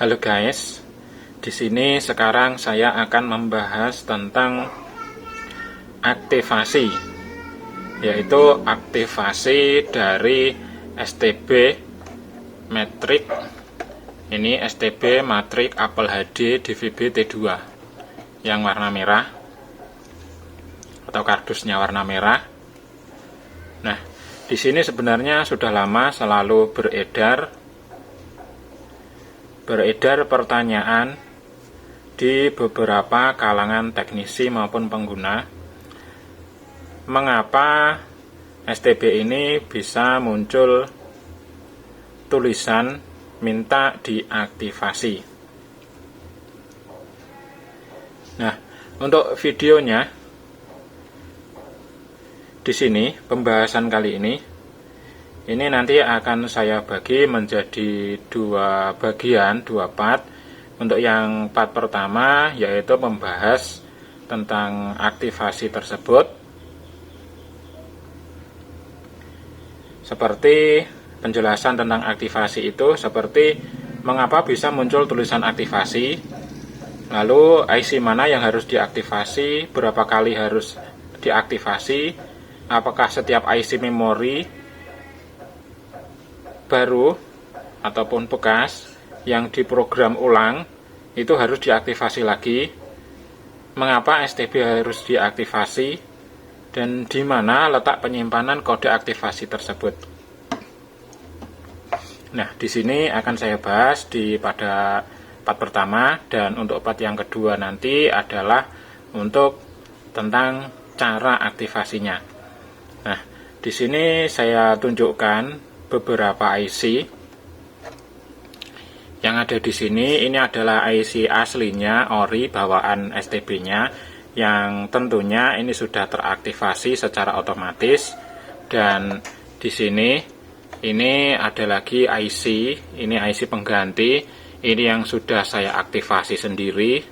Halo guys, di sini sekarang saya akan membahas tentang aktivasi, yaitu aktivasi dari STB Matrix. Ini STB Matrix Apple HD DVB T2 yang warna merah atau kardusnya warna merah. Nah, di sini sebenarnya sudah lama selalu beredar pertanyaan di beberapa kalangan teknisi maupun pengguna, mengapa STB ini bisa muncul tulisan minta diaktifasi. Nah, untuk videonya di sini pembahasan kali ini nanti akan saya bagi menjadi dua bagian, dua part. Untuk yang part pertama yaitu membahas tentang aktivasi tersebut, seperti penjelasan tentang aktivasi itu, seperti mengapa bisa muncul tulisan aktivasi, lalu IC mana yang harus diaktifasi, berapa kali harus diaktifasi, apakah setiap IC memori baru ataupun bekas yang diprogram ulang itu harus diaktifasi lagi, mengapa STB harus diaktifasi, dan di mana letak penyimpanan kode aktivasi tersebut. Nah, di sini akan saya bahas pada part pertama, dan untuk part yang kedua nanti adalah untuk tentang cara aktivasinya. Nah, di sini saya tunjukkan beberapa IC yang ada di sini. Ini adalah IC aslinya ori bawaan STB-nya, yang tentunya ini sudah teraktivasi secara otomatis. Dan di sini ini ada lagi IC, ini IC pengganti, ini yang sudah saya aktivasi sendiri,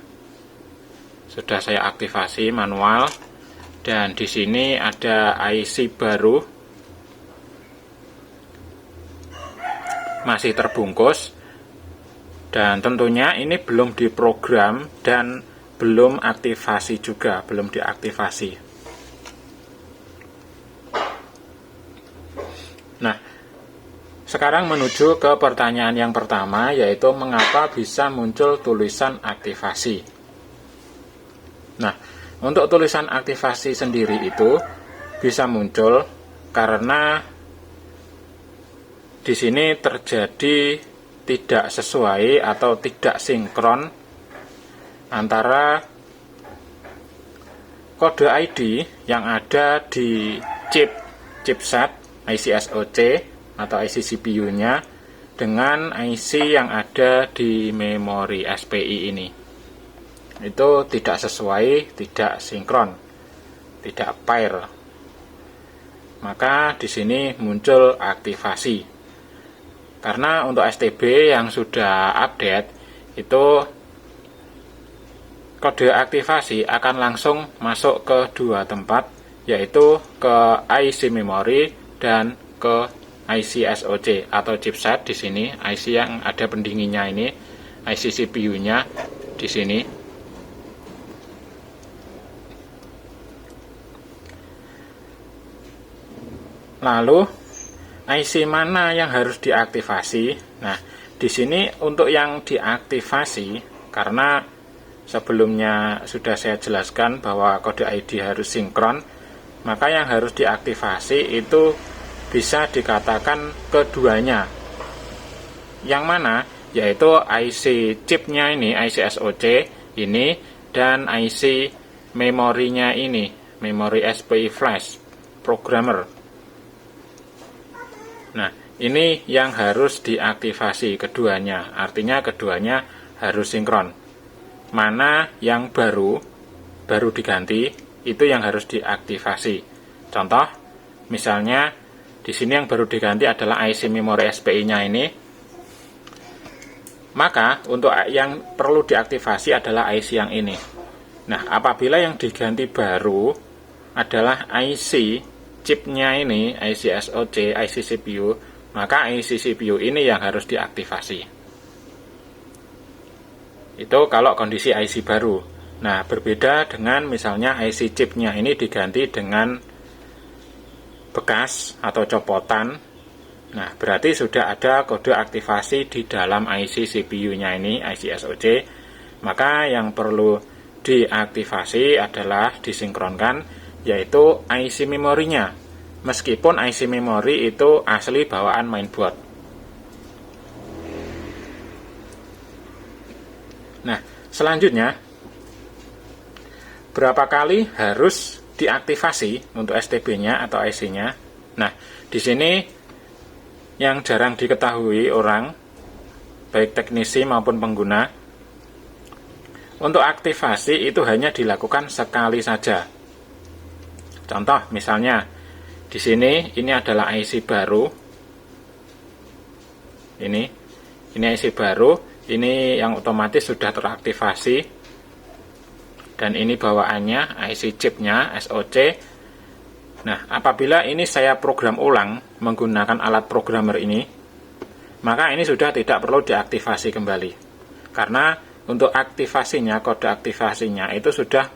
sudah saya aktivasi manual. Dan di sini ada IC baru, masih terbungkus, dan tentunya ini belum diprogram dan belum aktivasi juga, belum diaktifasi. Nah, sekarang menuju ke pertanyaan yang pertama, yaitu mengapa bisa muncul tulisan aktivasi. Nah, untuk tulisan aktivasi sendiri itu bisa muncul karena di sini terjadi tidak sesuai atau tidak sinkron antara kode ID yang ada di chipset IC SoC atau IC CPU-nya dengan IC yang ada di memori SPI ini. Itu tidak sesuai, tidak sinkron, tidak pair. Maka di sini muncul aktivasi. Karena untuk STB yang sudah update itu kode aktivasi akan langsung masuk ke dua tempat, yaitu ke IC memori dan ke IC SoC atau chipset. Di sini IC yang ada pendinginnya ini, IC CPU-nya di sini. Lalu IC mana yang harus diaktifasi? Nah, di sini untuk yang diaktifasi, karena sebelumnya sudah saya jelaskan bahwa kode ID harus sinkron, maka yang harus diaktifasi itu bisa dikatakan keduanya. Yang mana? Yaitu IC chipnya ini, IC SoC ini, dan IC memorinya ini, memori SPI flash programmer. Nah, ini yang harus diaktifasi keduanya, artinya keduanya harus sinkron. Mana yang baru diganti, itu yang harus diaktifasi. Contoh, misalnya di sini yang baru diganti adalah IC memori SPI-nya ini. Maka untuk yang perlu diaktifasi adalah IC yang ini. Nah, apabila yang diganti baru adalah IC chipnya ini, IC SoC, IC CPU, maka IC CPU ini yang harus diaktifasi. Itu kalau kondisi IC baru. Nah, berbeda dengan misalnya IC chipnya ini diganti dengan bekas atau copotan. Nah, berarti sudah ada kode aktivasi di dalam IC CPU-nya ini, IC SoC. Maka yang perlu diaktifasi adalah disinkronkan, yaitu IC memorinya. Meskipun IC memori itu asli bawaan mainboard. Nah, selanjutnya berapa kali harus diaktifasi untuk STB-nya atau IC-nya? Nah, di sini yang jarang diketahui orang, baik teknisi maupun pengguna, untuk aktivasi itu hanya dilakukan sekali saja. Contoh, misalnya di sini ini adalah IC baru. Ini IC baru, ini yang otomatis sudah teraktivasi. Dan ini bawaannya IC chipnya SoC. Nah, apabila ini saya program ulang menggunakan alat programmer ini, maka ini sudah tidak perlu diaktifasi kembali. Karena untuk aktivasinya, kode aktivasinya itu sudah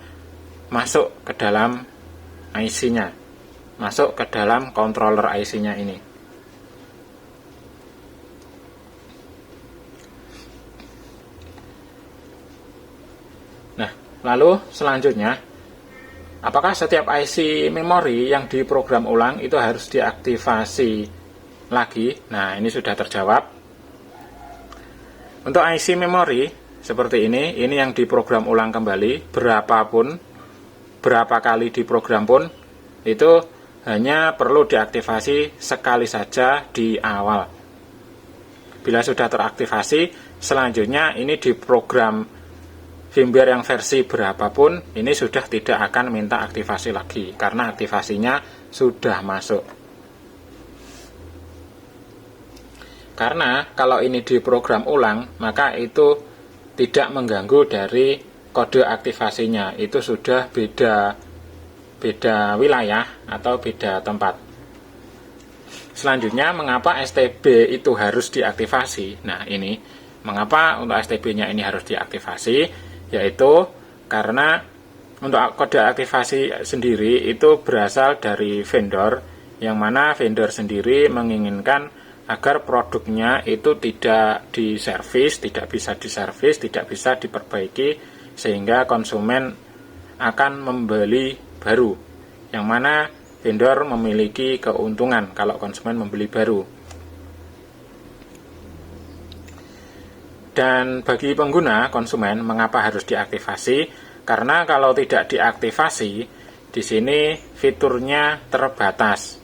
masuk ke dalam IC-nya, masuk ke dalam controller IC-nya ini. Nah, lalu selanjutnya, apakah setiap IC memori yang diprogram ulang itu harus diaktifasi lagi? Nah, ini sudah terjawab. Untuk IC memori seperti ini yang diprogram ulang kembali, berapa kali diprogram pun, itu hanya perlu diaktifasi sekali saja di awal. Bila sudah teraktivasi, selanjutnya ini diprogram firmware yang versi berapapun, ini sudah tidak akan minta aktivasi lagi, karena aktivasinya sudah masuk. Karena kalau ini diprogram ulang, maka itu tidak mengganggu dari kode aktivasinya, itu sudah beda wilayah atau beda tempat. Selanjutnya, mengapa STB itu harus diaktifasi? Nah, ini mengapa untuk STB-nya ini harus diaktifasi, yaitu karena untuk kode aktivasi sendiri itu berasal dari vendor, yang mana vendor sendiri menginginkan agar produknya itu tidak diservis, tidak bisa diservis, tidak bisa diperbaiki, sehingga konsumen akan membeli baru, yang mana vendor memiliki keuntungan kalau konsumen membeli baru. Dan bagi pengguna, konsumen, mengapa harus diaktifasi? Karena kalau tidak diaktifasi, di sini fiturnya terbatas.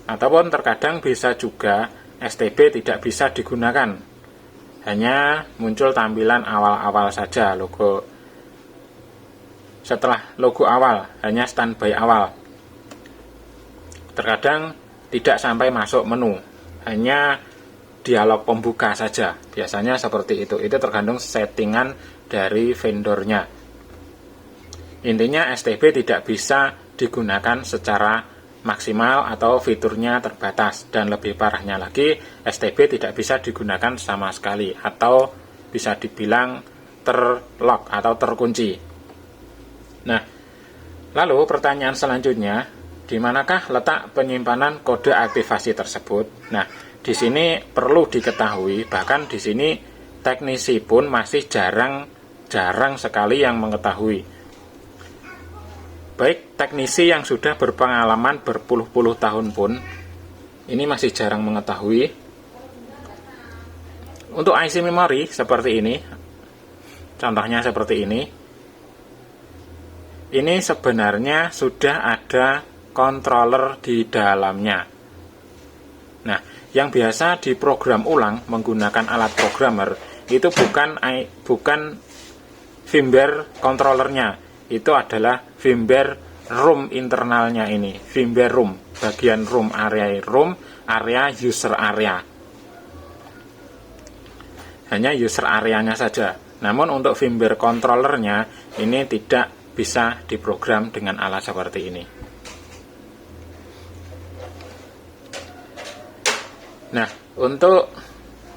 Ataupun terkadang bisa juga STB tidak bisa digunakan. Hanya muncul tampilan awal-awal saja, logo. Setelah logo awal, hanya standby awal. Terkadang tidak sampai masuk menu, hanya dialog pembuka saja. Biasanya seperti itu. Itu tergantung settingan dari vendornya. Intinya STB tidak bisa digunakan secara maksimal atau fiturnya terbatas, dan lebih parahnya lagi STB tidak bisa digunakan sama sekali atau bisa dibilang terlock atau terkunci. Nah, lalu pertanyaan selanjutnya, di manakah letak penyimpanan kode aktivasi tersebut? Nah, di sini perlu diketahui, bahkan di sini teknisi pun masih jarang sekali yang mengetahui. Baik teknisi yang sudah berpengalaman berpuluh-puluh tahun pun ini masih jarang mengetahui. Untuk IC memori seperti ini, contohnya seperti ini sebenarnya sudah ada controller di dalamnya. Nah, yang biasa diprogram ulang menggunakan alat programmer itu bukan firmware controllernya, itu adalah firmware ROM internalnya ini, firmware ROM, bagian ROM, area user area. Hanya user areanya saja. Namun untuk firmware controllernya ini tidak bisa diprogram dengan alat seperti ini. Nah, untuk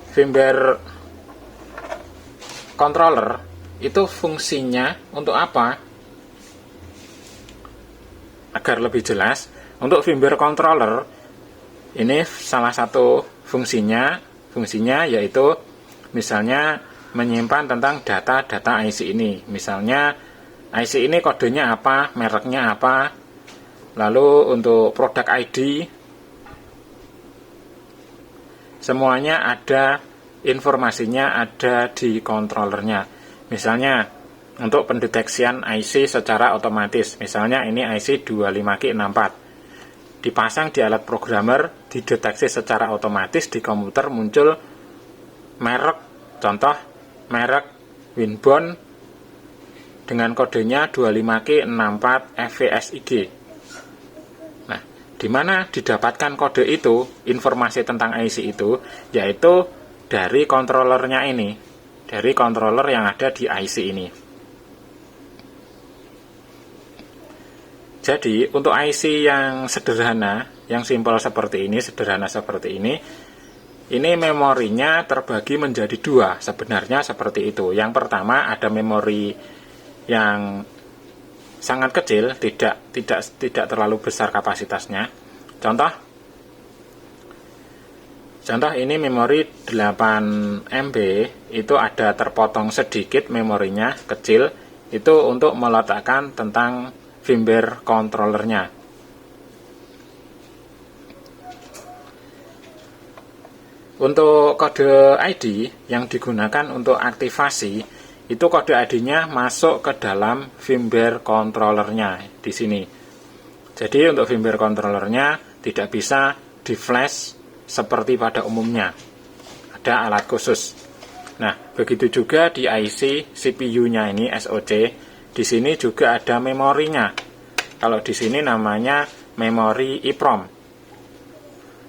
firmware controller itu fungsinya untuk apa? Agar lebih jelas, untuk firmware controller ini salah satu fungsinya yaitu misalnya menyimpan tentang data-data IC ini. Misalnya IC ini kodenya apa, mereknya apa, lalu untuk produk ID, semuanya ada, informasinya ada di controllernya. Misalnya untuk pendeteksian IC secara otomatis, misalnya ini IC 25Q64, dipasang di alat programmer, dideteksi secara otomatis di komputer, muncul merek, contoh merek Winbond dengan kodenya 25Q64 FVSIG. Nah, di mana didapatkan kode itu, informasi tentang IC itu, yaitu dari controllernya ini, dari controller yang ada di IC ini. Jadi untuk IC yang sederhana, yang simpel seperti ini, sederhana seperti ini memorinya terbagi menjadi dua, sebenarnya seperti itu. Yang pertama ada memori yang sangat kecil, tidak terlalu besar kapasitasnya. Contoh ini memori 8 MB, itu ada terpotong sedikit memorinya, kecil, itu untuk meletakkan tentang firmware controllernya. Untuk kode ID yang digunakan untuk aktivasi, itu kode ID-nya masuk ke dalam firmware controllernya di sini. Jadi untuk firmware controllernya tidak bisa di flash seperti pada umumnya. Ada alat khusus. Nah, begitu juga di IC CPU-nya ini SoC. Di sini juga ada memorinya. Kalau di sini namanya memori EEPROM.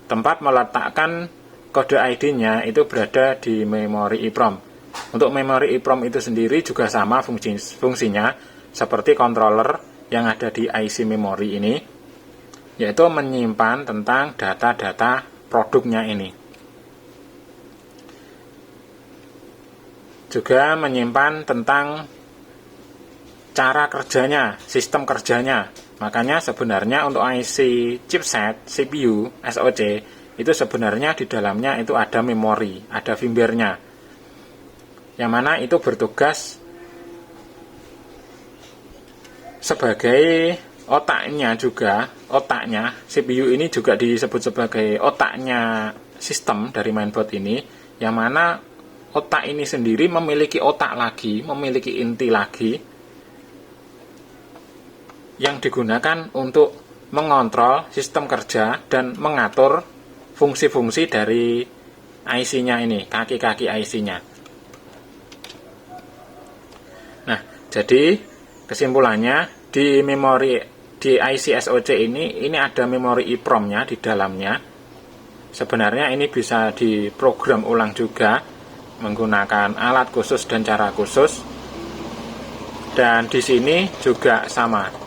Tempat meletakkan kode ID-nya itu berada di memori EEPROM. Untuk memori EEPROM itu sendiri juga sama fungsinya seperti controller yang ada di IC memori ini, yaitu menyimpan tentang data-data produknya ini. Juga menyimpan tentang cara kerjanya, sistem kerjanya. Makanya sebenarnya untuk IC chipset, CPU, SoC, itu sebenarnya di dalamnya itu ada memori, ada firmware-nya. Yang mana itu bertugas sebagai otaknya juga, CPU ini juga disebut sebagai otaknya sistem dari mainboard ini, yang mana otak ini sendiri memiliki otak lagi, memiliki inti lagi, yang digunakan untuk mengontrol sistem kerja dan mengatur fungsi-fungsi dari IC-nya ini, kaki-kaki IC-nya. Nah, jadi kesimpulannya di IC SoC ini ada memori EEPROM-nya di dalamnya. Sebenarnya ini bisa diprogram ulang juga menggunakan alat khusus dan cara khusus. Dan di sini juga sama.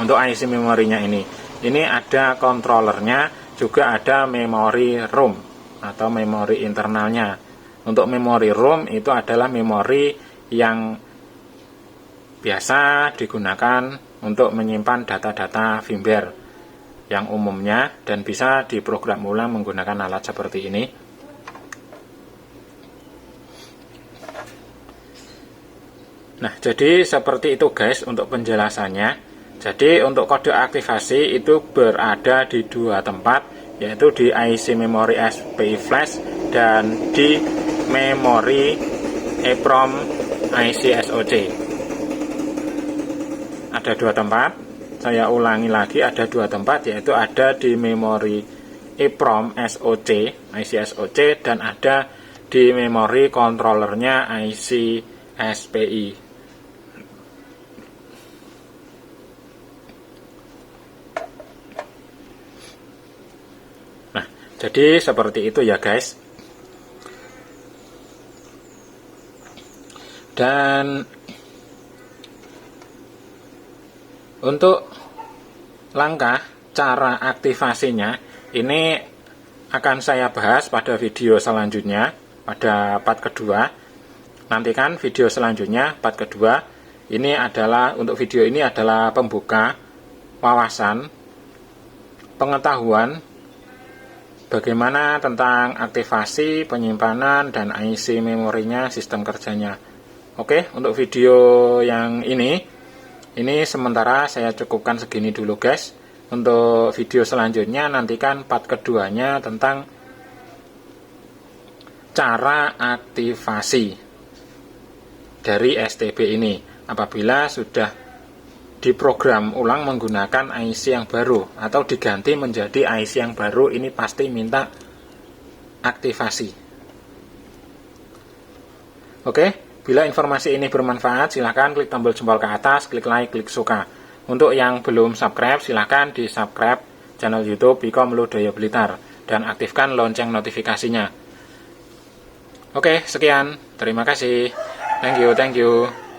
Untuk IC memorinya ini ada controllernya, juga ada memori ROM atau memori internalnya. Untuk memori ROM itu adalah memori yang biasa digunakan untuk menyimpan data-data firmware yang umumnya dan bisa diprogram ulang menggunakan alat seperti ini. Nah, jadi seperti itu guys untuk penjelasannya. Jadi untuk kode aktivasi itu berada di dua tempat, yaitu di IC memori SPI flash dan di memori EEPROM IC SoC. Ada dua tempat, saya ulangi lagi, ada dua tempat, yaitu ada di memori EEPROM SoC, IC SoC, dan ada di memori controllernya IC SPI. Jadi seperti itu ya guys. Dan untuk langkah cara aktivasinya ini akan saya bahas pada video selanjutnya, pada part kedua. nantikan video selanjutnya, part kedua. Ini adalah, untuk video ini adalah pembuka wawasan pengetahuan bagaimana tentang aktivasi, penyimpanan, dan IC memorinya, sistem kerjanya. Oke, untuk video yang ini sementara saya cukupkan segini dulu guys. Untuk video selanjutnya nantikan part keduanya tentang cara aktivasi dari STB ini apabila sudah diprogram ulang menggunakan IC yang baru atau diganti menjadi IC yang baru. Ini pasti minta aktivasi. Oke, bila informasi ini bermanfaat silahkan klik tombol jempol ke atas, klik like, klik suka. Untuk yang belum subscribe silahkan di subscribe channel YouTube Pikom Ludaya Blitar dan aktifkan lonceng notifikasinya. Oke, sekian. Terima kasih. Thank you.